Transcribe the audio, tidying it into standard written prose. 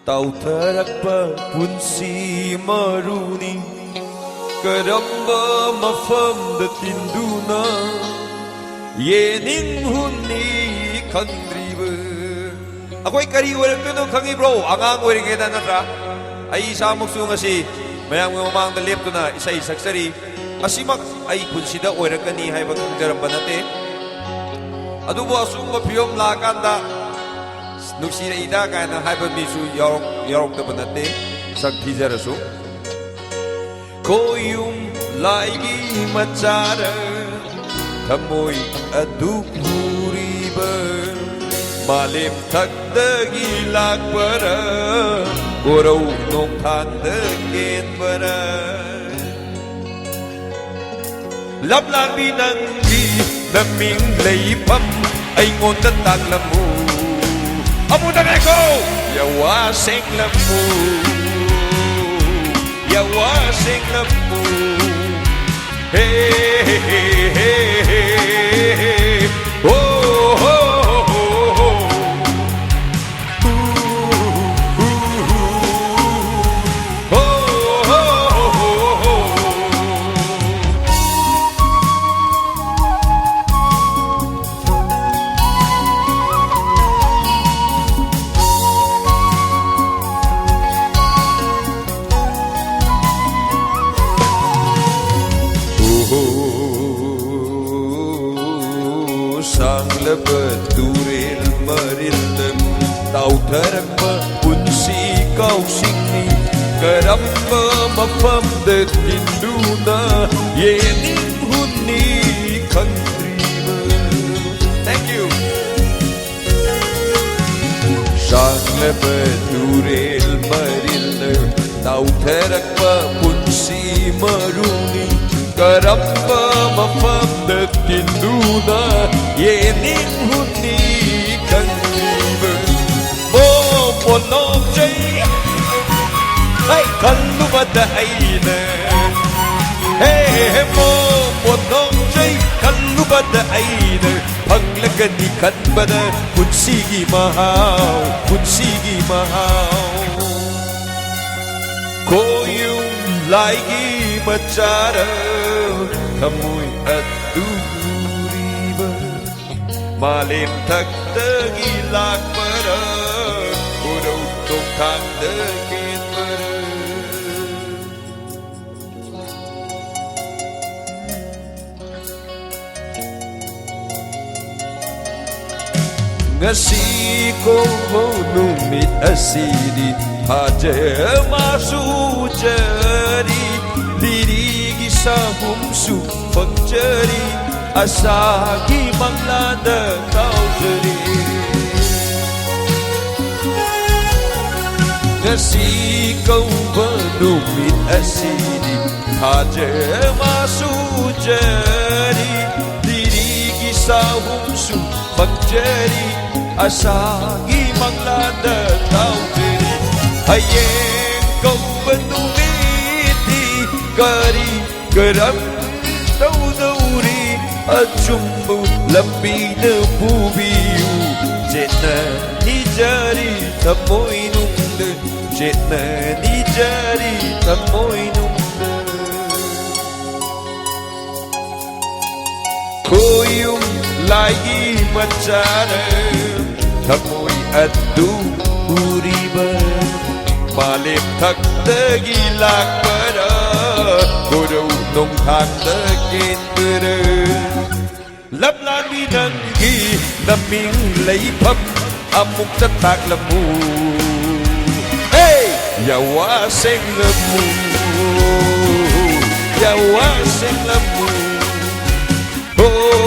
ꯇꯥꯎꯊꯔꯛꯄ ꯄꯨꯟꯁꯤ ꯃꯔꯨꯅꯤ ꯀꯔꯝꯕ ꯃꯐꯝꯗ ꯇꯤꯟꯗꯨꯅ ꯌꯦꯅꯤꯡꯍꯨꯅꯤ ꯈꯪꯗ꯭ꯔꯤꯕ ꯑꯩꯈꯣꯏ ꯀꯔꯤ ꯑꯣꯏꯔꯛꯇꯣꯏꯅꯣ ꯈꯪꯉꯤꯕ꯭ꯔꯣ ꯑꯉꯥꯡ ꯑꯣꯏꯔꯤꯉꯩꯗ ꯅꯠꯇ꯭ꯔꯥ ꯑꯩ ꯏꯁꯥꯃꯛꯁꯨ ꯉꯁꯤ ꯃꯌꯥꯝꯒꯤ ꯃꯃꯥꯡꯗ ꯂꯦꯞꯇꯨꯅ ꯏꯁꯩ ꯁꯛꯆꯔꯤ ꯑꯁꯤꯃꯛ ꯑꯩ ꯄꯨꯟꯁꯤꯗ ꯑꯣꯏꯔꯛꯀꯅꯤ ꯍꯥꯏꯕ ꯈꯪꯖꯔꯝꯕ ꯅꯠꯇꯦ ꯑꯗꯨꯕꯨ ꯑꯁꯨꯝꯕ ꯐꯤꯕꯝ ꯂꯥꯛꯑꯀꯥꯟꯗ ꯅꯨꯡꯁꯤꯔꯛꯏꯗ ꯀꯥꯏꯅ ꯍꯥꯏꯕ ꯃꯤꯁꯨ ꯌꯥꯎꯔꯛꯇꯕ ꯅꯠꯇꯦ ꯁꯛ ꯊꯤꯖꯔꯁꯨ ꯈꯣꯌꯨꯝ ꯂꯥꯏꯒꯤ ꯃꯆꯥꯔ ꯊꯃꯣꯏ ꯑꯗꯨ ꯄꯨꯔꯤꯕ ꯃꯥꯂꯦꯝ ꯊꯛꯇꯒꯤ ꯂꯥꯛꯄꯔ ꯀꯣꯔꯧ ꯅꯣꯡꯊꯥꯡꯗ ꯀꯦꯟꯕꯔ ꯂꯝꯂꯥꯟꯕꯤ ꯅꯪꯒꯤ ꯅꯃꯤꯡ ꯂꯩꯐꯝ ꯑꯩꯉꯣꯟꯗ ꯇꯥꯛꯂꯝꯃꯨ Amuda Neko Yawa sing lampu Yawa sing lampu Hey hey hey hey hey Oh oh oh oh Sanglaba turil marildam Tautharakpa punsi kausingni Karamba mafamda tinduna Yeninghuni khandriba Thank you Sanglaba turil marildam Tautharakpa punsi maruni Karamba mafamda tinduna Yeninghuni khandriba Mo monok jay Ay kallubada aina Hey mo monok jay kallubada aina Panglagani kanbada punsigi mahaw Punsigi mahaw Koyum laigi machara Kamoy aduriba Malim thakdagi lakpara Kuraw tongthangda kenpara Ngasi ko numit asidi Hajamasucari Dirigi sa humsu pagcari Asagi manglada kaujari Ngasi kau benumit asidi Hajamasucari Dirigi sa humsu pagcari Asagi manglada kaujari Hayeng kau benumiti Kari geram Dauduri Achumbu Lambina bubiu Jetna nijari Tamoy nungda Jetna nijari Tamoy nungda Koyum lagi machara Tamoy adu uriba Malim thakdagi lakpara Kuraw nongthangda kenpara Lamlanbi nanggi naming laypham Amuk tatak lamu Hey! Yawa sing lamu Yawa sing lamu Oh